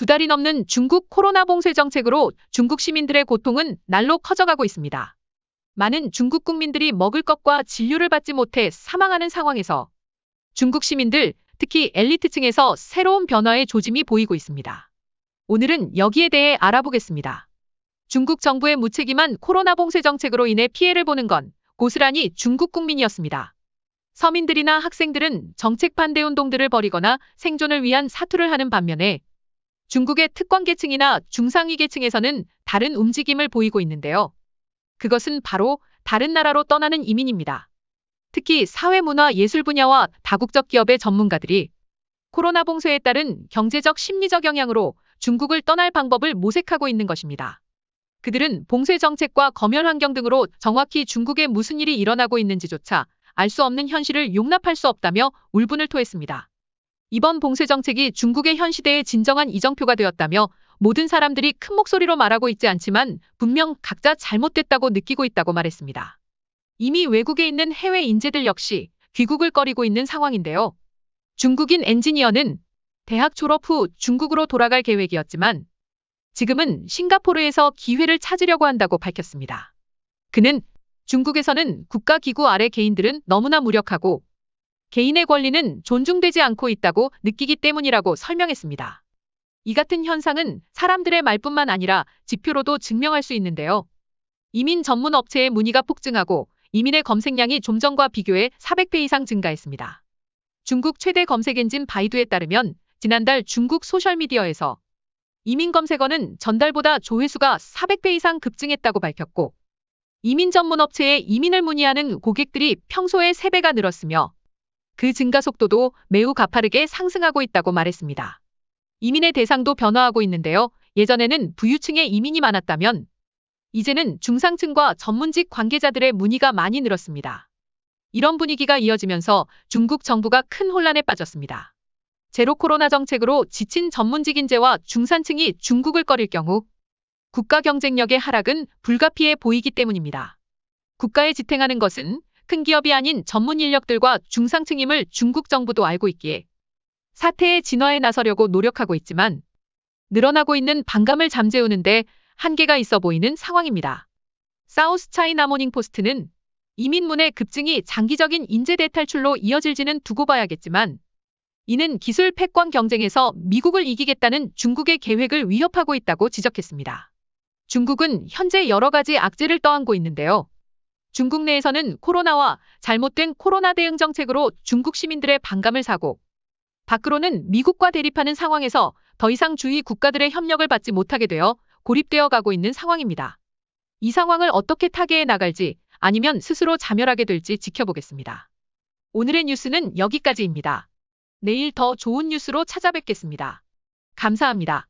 2달이 넘는 중국 코로나 봉쇄 정책으로 중국 시민들의 고통은 날로 커져가고 있습니다. 많은 중국 국민들이 먹을 것과 진료를 받지 못해 사망하는 상황에서 중국 시민들, 특히 엘리트층에서 새로운 변화의 조짐이 보이고 있습니다. 오늘은 여기에 대해 알아보겠습니다. 중국 정부의 무책임한 코로나 봉쇄 정책으로 인해 피해를 보는 건 고스란히 중국 국민이었습니다. 서민들이나 학생들은 정책 반대 운동들을 벌이거나 생존을 위한 사투를 하는 반면에 중국의 특권계층이나 중상위 계층에서는 다른 움직임을 보이고 있는데요. 그것은 바로 다른 나라로 떠나는 이민입니다. 특히 사회문화 예술 분야와 다국적 기업의 전문가들이 코로나 봉쇄에 따른 경제적 심리적 영향으로 중국을 떠날 방법을 모색하고 있는 것입니다. 그들은 봉쇄 정책과 검열 환경 등으로 정확히 중국에 무슨 일이 일어나고 있는지조차 알 수 없는 현실을 용납할 수 없다며 울분을 토했습니다. 이번 봉쇄 정책이 중국의 현 시대의 진정한 이정표가 되었다며 모든 사람들이 큰 목소리로 말하고 있지 않지만 분명 각자 잘못됐다고 느끼고 있다고 말했습니다. 이미 외국에 있는 해외 인재들 역시 귀국을 꺼리고 있는 상황인데요. 중국인 엔지니어는 대학 졸업 후 중국으로 돌아갈 계획이었지만 지금은 싱가포르에서 기회를 찾으려고 한다고 밝혔습니다. 그는 중국에서는 국가기구 아래 개인들은 너무나 무력하고 개인의 권리는 존중되지 않고 있다고 느끼기 때문이라고 설명했습니다. 이 같은 현상은 사람들의 말뿐만 아니라 지표로도 증명할 수 있는데요. 이민 전문 업체의 문의가 폭증하고 이민의 검색량이 좀 전과 비교해 400배 이상 증가했습니다. 중국 최대 검색 엔진 바이두에 따르면 지난달 중국 소셜미디어에서 이민 검색어는 전달보다 조회수가 400배 이상 급증했다고 밝혔고 이민 전문 업체에 이민을 문의하는 고객들이 평소의 3배가 늘었으며 그 증가 속도도 매우 가파르게 상승하고 있다고 말했습니다. 이민의 대상도 변화하고 있는데요. 예전에는 부유층의 이민이 많았다면 이제는 중상층과 전문직 관계자들의 문의가 많이 늘었습니다. 이런 분위기가 이어지면서 중국 정부가 큰 혼란에 빠졌습니다. 제로 코로나 정책으로 지친 전문직 인재와 중산층이 중국을 꺼릴 경우 국가 경쟁력의 하락은 불가피해 보이기 때문입니다. 국가에 지탱하는 것은 큰 기업이 아닌 전문 인력들과 중상층임을 중국 정부도 알고 있기에 사태의 진화에 나서려고 노력하고 있지만 늘어나고 있는 반감을 잠재우는데 한계가 있어 보이는 상황입니다. 사우스 차이나 모닝 포스트는 이민문의 급증이 장기적인 인재 대탈출로 이어질지는 두고 봐야겠지만 이는 기술 패권 경쟁에서 미국을 이기겠다는 중국의 계획을 위협하고 있다고 지적했습니다. 중국은 현재 여러 가지 악재를 떠안고 있는데요. 중국 내에서는 코로나와 잘못된 코로나 대응 정책으로 중국 시민들의 반감을 사고 밖으로는 미국과 대립하는 상황에서 더 이상 주위 국가들의 협력을 받지 못하게 되어 고립되어 가고 있는 상황입니다. 이 상황을 어떻게 타개해 나갈지 아니면 스스로 자멸하게 될지 지켜보겠습니다. 오늘의 뉴스는 여기까지입니다. 내일 더 좋은 뉴스로 찾아뵙겠습니다. 감사합니다.